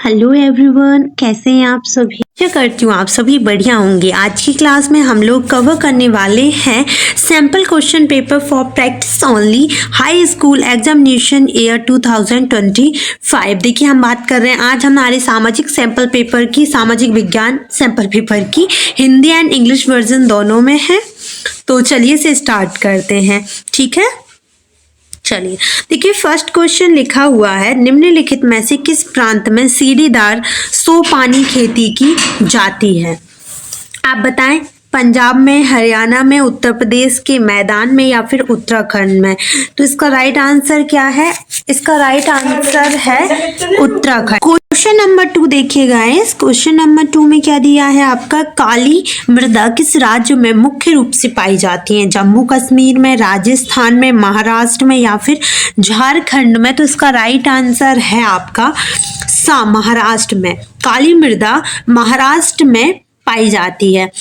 Hello everyone, कैसे हैं आप सभी। आशा करती हूँ आप सभी बढ़िया होंगे। आज की क्लास में हम लोग कवर करने वाले हैं sample question paper for practice only high school examination year 2025। देखिए हम बात कर रहे हैं आज हमारे सामाजिक सैम्पल पेपर की, सामाजिक विज्ञान सैम्पल पेपर की हिंदी एंड इंग्लिश वर्जन दोनों में है। तो चलिए से स्टार्ट करते हैं, ठीक है। चलिए देखिए, फर्स्ट क्वेश्चन लिखा हुआ है, निम्नलिखित में से किस प्रांत में सीढ़ीदार सोपानी खेती की जाती है। आप बताएं, पंजाब में, हरियाणा में, उत्तर प्रदेश के मैदान में या फिर उत्तराखंड में। तो इसका राइट आंसर क्या है? इसका राइट आंसर है उत्तराखंड। क्वेश्चन नंबर 2 देखिएगा। इस क्वेश्चन नंबर 2 में क्या दिया है आपका, काली मृदा किस राज्य में मुख्य रूप से पाई जाती है। जम्मू कश्मीर में, राजस्थान में, महाराष्ट्र में या फिर झारखंड में। तो इसका राइट आंसर है आपका महाराष्ट्र में। काली मृदा महाराष्ट्र में पाई जाती है।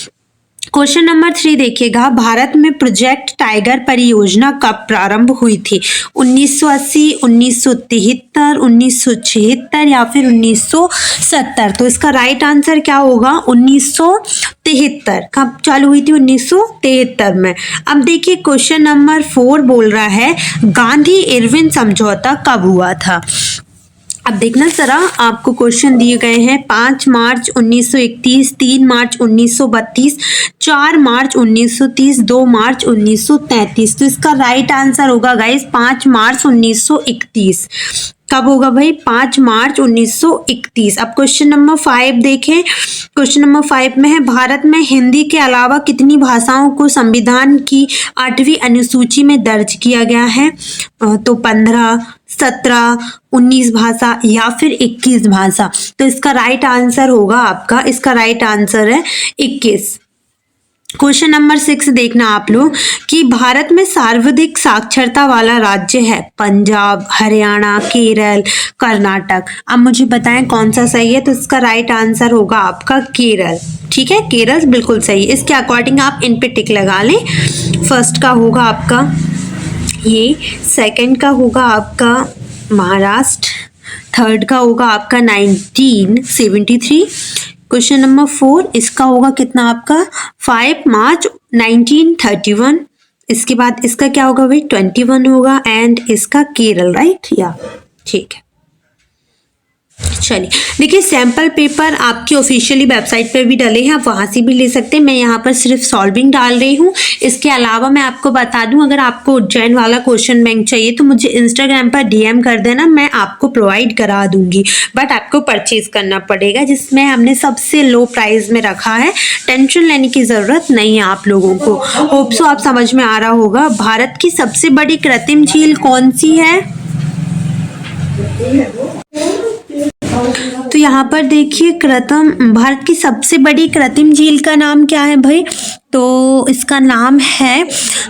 क्वेश्चन नंबर 3 देखिएगा, भारत में प्रोजेक्ट टाइगर परियोजना कब प्रारंभ हुई थी। 1980, 1973, 1976 या फिर 1970। तो इसका राइट आंसर क्या होगा, 1973। कब चालू हुई थी? 1973 में। अब देखिए क्वेश्चन नंबर 4 बोल रहा है, गांधी इरविन समझौता कब हुआ था। अब देखना जरा, आपको क्वेश्चन दिए गए हैं 5 मार्च 1931, 3 मार्च 1932, 4 मार्च 1930, 2 मार्च 1933। तो इसका राइट आंसर होगा गाइस 5 मार्च 1931। कब होगा भाई? 5 मार्च 1931। अब क्वेश्चन नंबर 5 देखें। क्वेश्चन नंबर 5 में है, भारत में हिंदी के अलावा कितनी भाषाओं को संविधान की 8वीं अनुसूची में दर्ज किया गया है। तो 15, 17, 19 भाषा या फिर 21 भाषा। तो इसका राइट आंसर होगा आपका, इसका राइट आंसर है 21। क्वेश्चन नंबर 6 देखना आप लोग कि भारत में सर्वाधिक साक्षरता वाला राज्य है पंजाब, हरियाणा, केरल, कर्नाटक। अब मुझे बताएं कौन सा सही है। तो इसका राइट आंसर होगा आपका केरल, ठीक है। केरल बिल्कुल सही है। इसके अकॉर्डिंग आप इन पे टिक लगा लें। फर्स्ट का होगा आपका ये, सेकंड का होगा आपका महाराष्ट्र, थर्ड का होगा आपका 1973। क्वेश्चन नंबर 4 इसका होगा कितना आपका 5 मार्च 1931। इसके बाद इसका क्या होगा भाई 21 होगा एंड इसका केरल, राइट या ठीक है। चलिए देखिए, सैम्पल पेपर आपकी ऑफिशियली वेबसाइट पे भी डले हैं, आप वहाँ से भी ले सकते हैं। मैं यहाँ पर सिर्फ सॉल्विंग डाल रही हूँ। इसके अलावा मैं आपको बता दूँ, अगर आपको उज्जैन वाला क्वेश्चन बैंक चाहिए तो मुझे इंस्टाग्राम पर DM कर देना, मैं आपको प्रोवाइड करा दूंगी। बट आपको परचेज करना पड़ेगा, जिसमें हमने सबसे लो प्राइस में रखा है। टेंशन लेने की ज़रूरत नहीं है आप लोगों को। होप सो आप समझ में आ रहा होगा। भारत की सबसे बड़ी कृत्रिम झील कौन सी है? तो यहाँ पर देखिए, भारत की सबसे बड़ी कृत्रिम झील का नाम क्या है भाई? तो इसका नाम है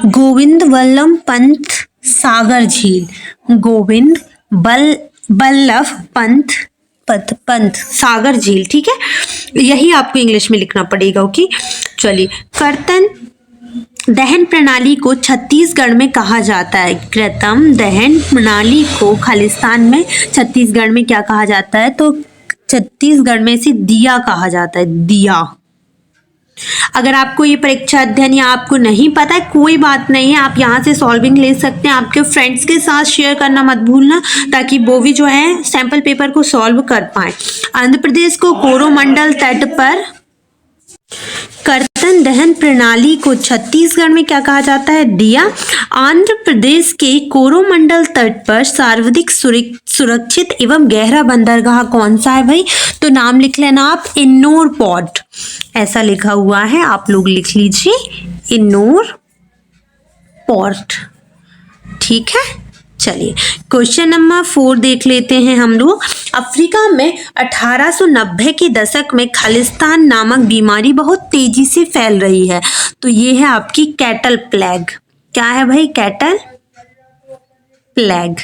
गोविंद वल्लभ पंत सागर झील। गोविंद वल्लभ पंत सागर झील, ठीक है। यही आपको इंग्लिश में लिखना पड़ेगा, ओके। चलिए, कर्तन दहन प्रणाली को छत्तीसगढ़ में कहा जाता है। कृत्रिम दहन प्रणाली को खालिस्तान में, छत्तीसगढ़ में क्या कहा जाता है? तो छत्तीसगढ़ में से दिया कहा जाता है, दिया। अगर आपको ये परीक्षा अध्ययन या आपको नहीं पता है, कोई बात नहीं है, आप यहाँ से सॉल्विंग ले सकते हैं। आपके फ्रेंड्स के साथ शेयर करना मत भूलना, ताकि वो भी जो है सैंपल पेपर को सॉल्व कर पाए। आंध्र प्रदेश को कोरोमंडल तट पर कर्तन दहन प्रणाली को छत्तीसगढ़ में क्या कहा जाता है? दिया। आंध्र प्रदेश के कोरोमंडल तट पर सर्वाधिक सुरक्षित एवं गहरा बंदरगाह कौन सा है भाई? तो नाम लिख लेना आप, इन्नोर पोर्ट, ऐसा लिखा हुआ है, आप लोग लिख लीजिए, इन्नोर पोर्ट, ठीक है। चलिए क्वेश्चन नंबर 4 देख लेते हैं हम लोग। अफ्रीका में 1890 के दशक में खालिस्तान नामक बीमारी बहुत तेजी से फैल रही है। तो ये है आपकी कैटल प्लेग। क्या है भाई? Cattle plague.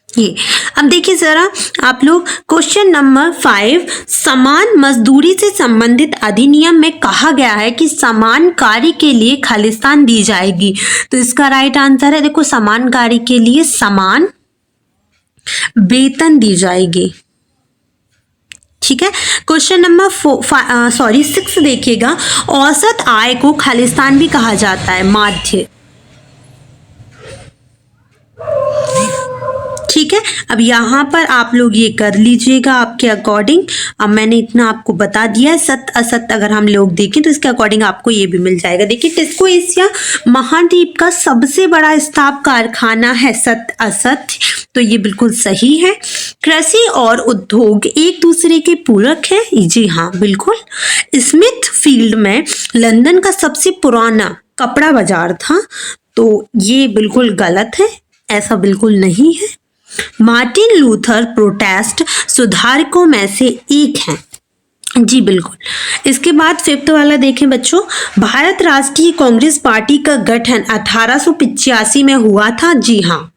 ये अब देखिए जरा आप लोग, क्वेश्चन नंबर 5, समान मजदूरी से संबंधित अधिनियम में कहा गया है कि समान कार्य के लिए खालिस्तान दी जाएगी। तो इसका राइट आंसर है, देखो, समान कार्य के लिए समान वेतन दी जाएगी। ठीक है, क्वेश्चन नंबर 6 देखिएगा। औसत आय को खालिस्तान भी कहा जाता है, माध्य। ठीक है, अब यहाँ पर आप लोग ये कर लीजिएगा आपके अकॉर्डिंग। अब मैंने इतना आपको बता दिया है। सत्य असत्य अगर हम लोग देखें तो इसके अकॉर्डिंग आपको ये भी मिल जाएगा। देखिए, टिस्को एशिया महाद्वीप का सबसे बड़ा इस्पात कारखाना है, सत्य असत्य, तो ये बिल्कुल सही है। कृषि और उद्योग एक दूसरे के पूरक है, जी हाँ बिल्कुल। स्मिथ फील्ड में लंदन का सबसे पुराना कपड़ा बाजार था, तो ये बिल्कुल गलत है, ऐसा बिल्कुल नहीं है। मार्टिन लूथर प्रोटेस्ट सुधारकों में से एक हैं, जी बिल्कुल। इसके बाद 5th वाला देखें बच्चों। भारत राष्ट्रीय कांग्रेस पार्टी का गठन 1885 में हुआ था, जी हाँ।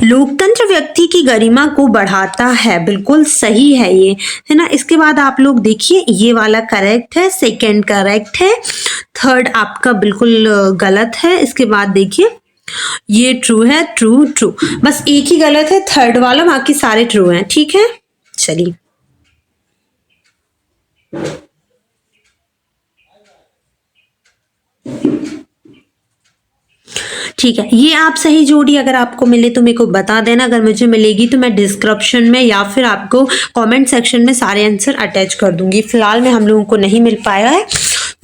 लोकतंत्र व्यक्ति की गरिमा को बढ़ाता है, बिल्कुल सही है ये, है ना। इसके बाद आप लोग देखिए, ये वाला करेक्ट है, 2nd करेक्ट है, 3rd आपका बिल्कुल गलत है। इसके बाद देखिए, ये ट्रू है, ट्रू ट्रू, बस एक ही गलत है 3rd वाला, बाकी सारे ट्रू हैं। ठीक है, चलिए। ठीक है, ये आप सही जोड़ी अगर आपको मिले तो मेरे को बता देना। अगर मुझे मिलेगी तो मैं डिस्क्रिप्शन में या फिर आपको कमेंट सेक्शन में सारे आंसर अटैच कर दूंगी। फिलहाल में हम लोगों को नहीं मिल पाया है,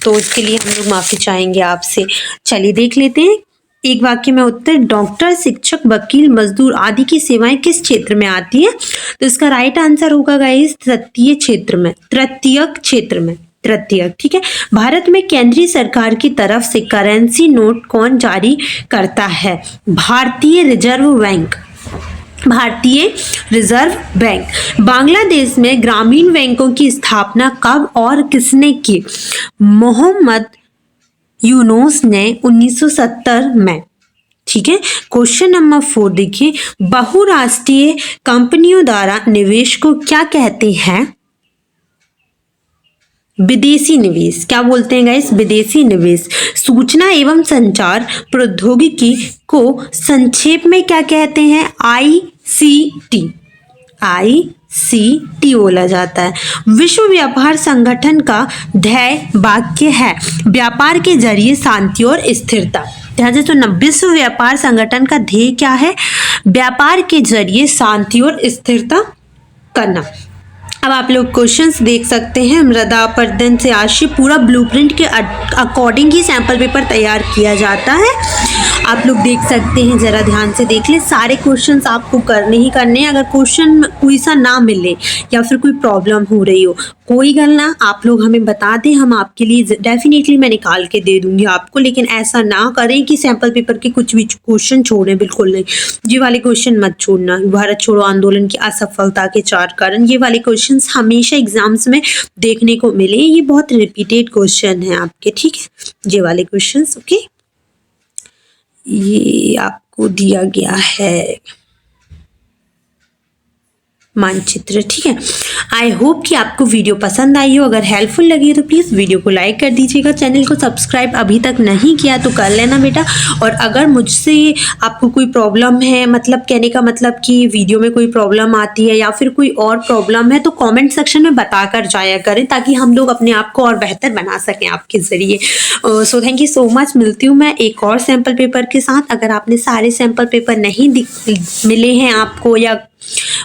तो इसके लिए हम लोग माफी चाहेंगे आपसे। चलिए देख लेते हैं। एक वाक्य में उत्तर, डॉक्टर, शिक्षक, वकील, मजदूर आदि की सेवाएं किस क्षेत्र में आती है? तो इसका राइट आंसर होगा गाइस तृतीय क्षेत्र में, तृतीयक क्षेत्र में, तृतीयक। ठीक है। भारत में केंद्रीय सरकार की तरफ से करेंसी नोट कौन जारी करता है? भारतीय रिजर्व बैंक, भारतीय रिजर्व बैंक। बांग्लादेश में ग्रामीण बैंकों की स्थापना कब और किसने की? मोहम्मद यूनुस ने 1970 में। ठीक है। क्वेश्चन नंबर 4 देखिए, बहुराष्ट्रीय कंपनियों द्वारा निवेश को क्या कहते हैं? विदेशी निवेश। क्या बोलते हैं गाइस? विदेशी निवेश। सूचना एवं संचार प्रौद्योगिकी को संक्षेप में क्या कहते हैं? ICT, ICT बोला जाता है। विश्व व्यापार संगठन का ध्येय वाक्य है व्यापार के जरिए शांति और स्थिरता। ध्यान से सुनना, विश्व व्यापार संगठन का ध्येय क्या है? व्यापार के जरिए शांति और स्थिरता करना। अब आप लोग क्वेश्चंस देख सकते हैं। मृदा अपरदन से आशय पूरा ब्लूप्रिंट के अकॉर्डिंग ही सैंपल पेपर तैयार किया जाता है। आप लोग देख सकते हैं, जरा ध्यान से देख ले। सारे क्वेश्चंस आपको करने ही करने हैं। अगर क्वेश्चन कोई सा ना मिले या फिर कोई प्रॉब्लम हो रही हो, कोई गल ना, आप लोग हमें बता दें, हम आपके लिए डेफिनेटली मैं निकाल के दे दूंगी आपको। लेकिन ऐसा ना करें कि सैंपल पेपर के कुछ भी क्वेश्चन छोड़ें, बिल्कुल नहीं। ये वाले क्वेश्चन मत छोड़ना। भारत छोड़ो आंदोलन की असफलता के 4 कारण, ये वाले क्वेश्चन हमेशा एग्जाम्स में देखने को मिले। ये बहुत रिपीटेड क्वेश्चन है आपके, ठीक है, ये वाले क्वेश्चन। ओके, ये आपको दिया गया है मानचित्र, ठीक है। आई होप कि आपको वीडियो पसंद आई हो। अगर हेल्पफुल लगी तो प्लीज़ वीडियो को लाइक कर दीजिएगा। चैनल को सब्सक्राइब अभी तक नहीं किया तो कर लेना बेटा। और अगर मुझसे आपको कोई प्रॉब्लम है, मतलब कहने का मतलब कि वीडियो में कोई प्रॉब्लम आती है या फिर कोई और प्रॉब्लम है, तो कमेंट सेक्शन में बताकर जाया करें, ताकि हम लोग अपने आप को और बेहतर बना सकें आपके ज़रिए। So thank you so much. मिलती हूँ मैं एक और सैम्पल पेपर के साथ। अगर आपने सारे सैम्पल पेपर नहीं मिले हैं आपको या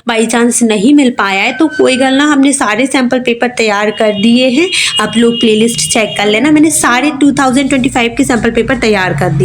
बाई चांस नहीं मिल पाया है, तो कोई गल ना, हमने सारे सैंपल पेपर तैयार कर दिए हैं। आप लोग प्लेलिस्ट चेक कर लेना, मैंने सारे 2025 के सैंपल पेपर तैयार कर दिए।